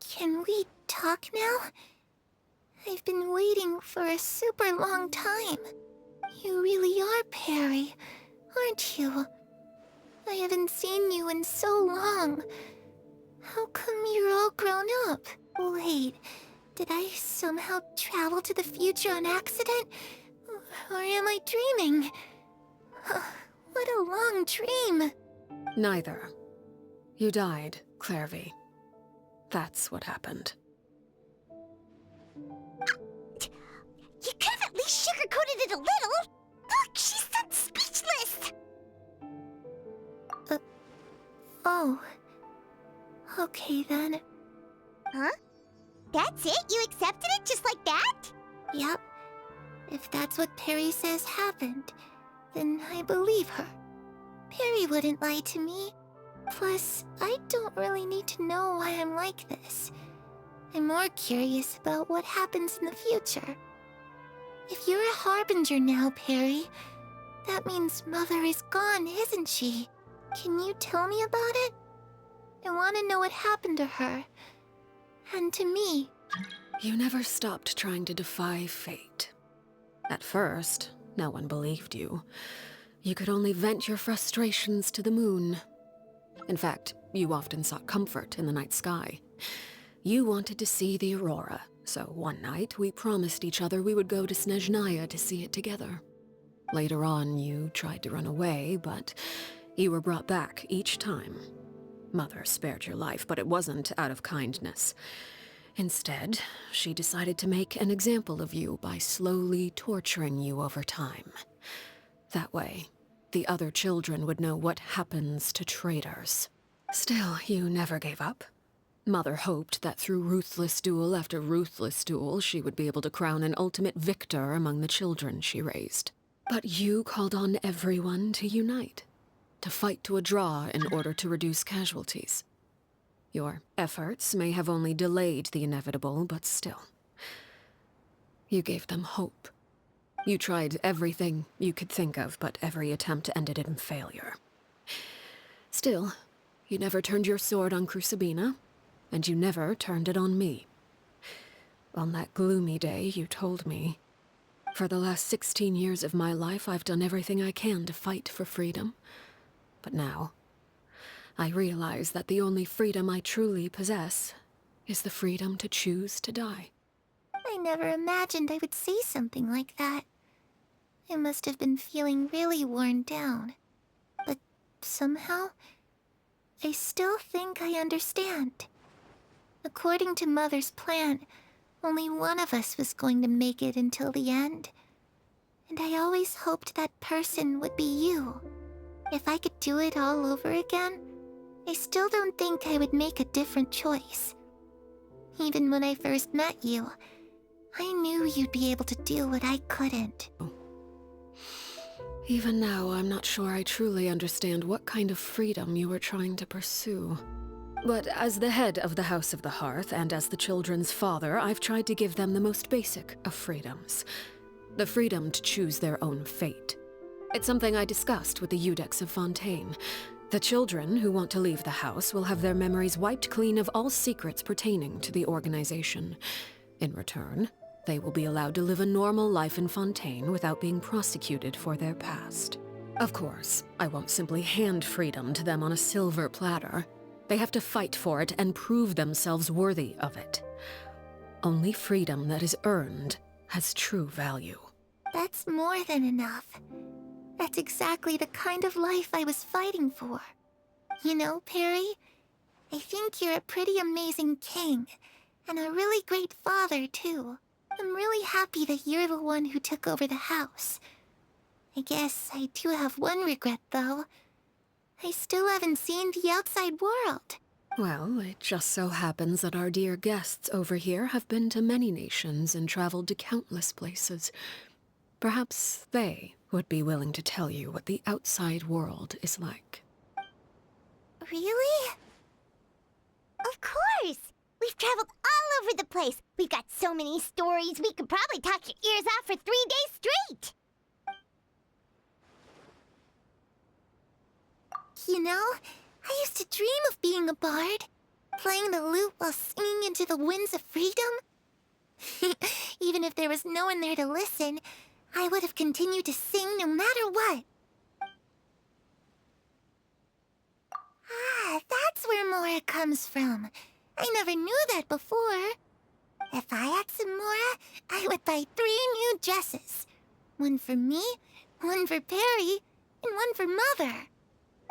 Can we talk now? I've been waiting for a super long time. You really are Perry, aren't you? I haven't seen you in so long. How come you're all grown up? Wait, did I somehow travel to the future on accident? Or am I dreaming? What a long dream. Neither. You died, Clervie. That's what happened. You could have at least sugarcoated it a little. Look, she's done speechless. Oh. Okay then. Huh? That's it? You accepted it just like that? Yep. If that's what Perry says happened, then I believe her. Perry wouldn't lie to me. Plus, I don't really need to know why I'm like this. I'm more curious about what happens in the future. If you're a harbinger now, Perry, that means Mother is gone, isn't she? Can you tell me about it? I want to know what happened to her. And to me. You never stopped trying to defy fate. At first, no one believed you. You could only vent your frustrations to the moon. In fact, you often sought comfort in the night sky. You wanted to see the aurora, so one night we promised each other we would go to Snezhnaya to see it together. Later on, you tried to run away, but you were brought back each time. Mother spared your life, but it wasn't out of kindness. Instead, she decided to make an example of you by slowly torturing you over time. That way, the other children would know what happens to traitors. Still, you never gave up. Mother hoped that through ruthless duel after ruthless duel, she would be able to crown an ultimate victor among the children she raised. But you called on everyone to unite, to fight to a draw in order to reduce casualties. Your efforts may have only delayed the inevitable, but still. You gave them hope. You tried everything you could think of, but every attempt ended in failure. Still, you never turned your sword on Crucibina, and you never turned it on me. On that gloomy day, you told me, "For the last 16 years of my life, I've done everything I can to fight for freedom. But now, I realize that the only freedom I truly possess is the freedom to choose to die." I never imagined I would say something like that. I must have been feeling really worn down. But somehow, I still think I understand. According to Mother's plan, only one of us was going to make it until the end. And I always hoped that person would be you. If I could do it all over again, I still don't think I would make a different choice. Even when I first met you, I knew you'd be able to do what I couldn't. Even now, I'm not sure I truly understand what kind of freedom you were trying to pursue. But as the head of the House of the Hearth and as the children's father, I've tried to give them the most basic of freedoms. The freedom to choose their own fate. It's something I discussed with the Iudex of Fontaine. The children who want to leave the house will have their memories wiped clean of all secrets pertaining to the organization. In return, they will be allowed to live a normal life in Fontaine without being prosecuted for their past. Of course, I won't simply hand freedom to them on a silver platter. They have to fight for it and prove themselves worthy of it. Only freedom that is earned has true value. That's more than enough. That's exactly the kind of life I was fighting for. You know, Perry, I think you're a pretty amazing king, and a really great father, too. I'm really happy that you're the one who took over the house. I guess I do have one regret, though. I still haven't seen the outside world. Well, it just so happens that our dear guests over here have been to many nations and traveled to countless places. Perhaps they would be willing to tell you what the outside world is like. Really? Of course! We've traveled all over the place. We've got so many stories, we could probably talk your ears off for 3 days straight. You know, I used to dream of being a bard, playing the lute while singing into the winds of freedom. Even if there was no one there to listen, I would have continued to sing no matter what. Ah, that's where Mora comes from. I never knew that before. If I had some Mora, I would buy 3 new dresses. One for me, one for Perry, and one for Mother.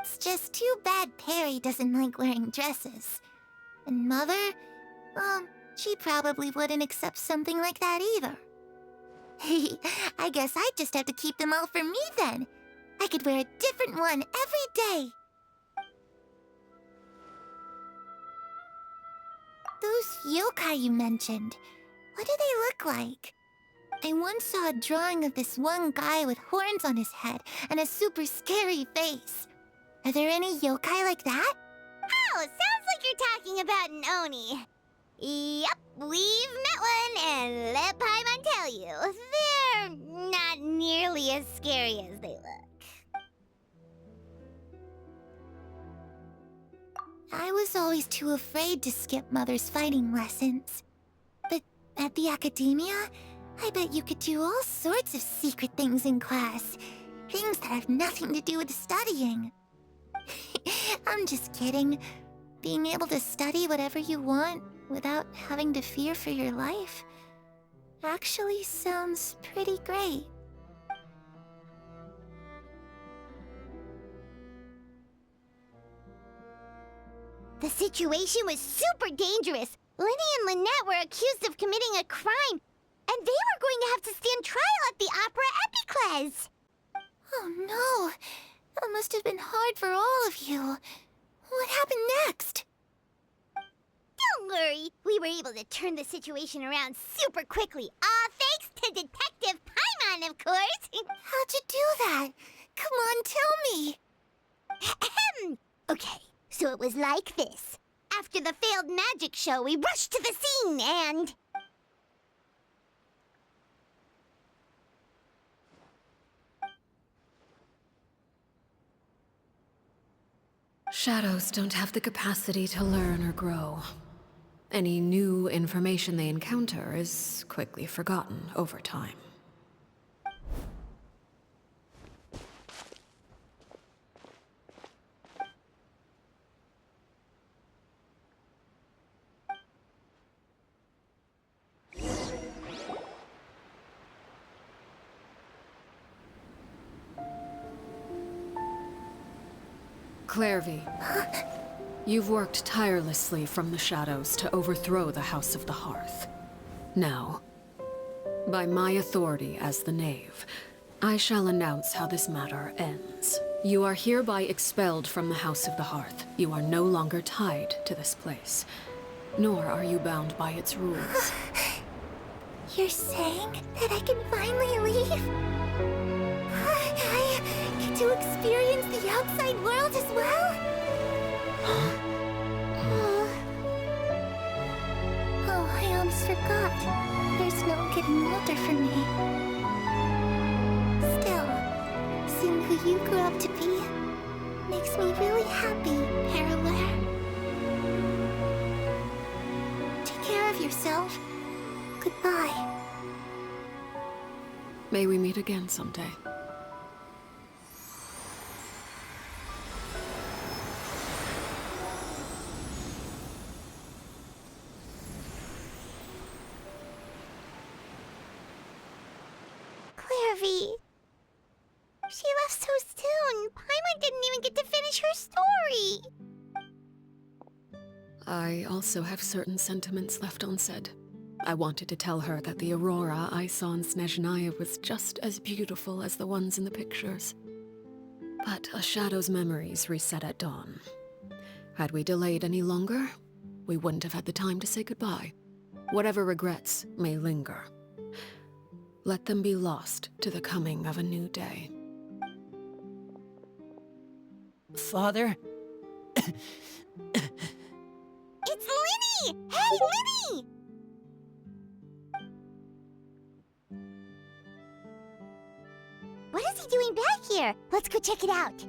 It's just too bad Perry doesn't like wearing dresses. And Mother, well, she probably wouldn't accept something like that either. I guess I'd just have to keep them all for me then. I could wear a different one every day. Those yokai you mentioned, what do they look like? I once saw a drawing of this one guy with horns on his head and a super scary face. Are there any yokai like that? Oh, sounds like you're talking about an Oni. Yep, we've met one, and let Paimon tell you, they're not nearly as scary as they look. I was always too afraid to skip Mother's fighting lessons. But at the academia, I bet you could do all sorts of secret things in class. Things that have nothing to do with studying. I'm just kidding. Being able to study whatever you want without having to fear for your life actually sounds pretty great. The situation was super dangerous. Lenny and Lynette were accused of committing a crime, and they were going to have to stand trial at the Opera Epicles. Oh no, that must have been hard for all of you. What happened next? Don't worry, we were able to turn the situation around super quickly, all thanks to Detective Paimon, of course. How'd you do that? Come on, tell me. Okay, so it was like this. After the failed magic show, we rushed to the scene and... Shadows don't have the capacity to learn or grow. Any new information they encounter is quickly forgotten over time. Clervie, you've worked tirelessly from the shadows to overthrow the House of the Hearth. Now, by my authority as the Knave, I shall announce how this matter ends. You are hereby expelled from the House of the Hearth. You are no longer tied to this place, nor are you bound by its rules. You're saying that I can finally leave? I get to experience the outside world as well? Oh, I almost forgot. There's no getting older for me. Still, seeing who you grew up to be makes me really happy, Peruere. Take care of yourself. Goodbye. May we meet again someday. Clervie. She left so soon. Paimon didn't even get to finish her story. I also have certain sentiments left unsaid. I wanted to tell her that the aurora I saw in Snezhnaya was just as beautiful as the ones in the pictures. But a shadow's memories reset at dawn. Had we delayed any longer, we wouldn't have had the time to say goodbye. Whatever regrets may linger, let them be lost to the coming of a new day. Father? It's Linny! Linny! Hey, Linny! What is he doing back here? Let's go check it out.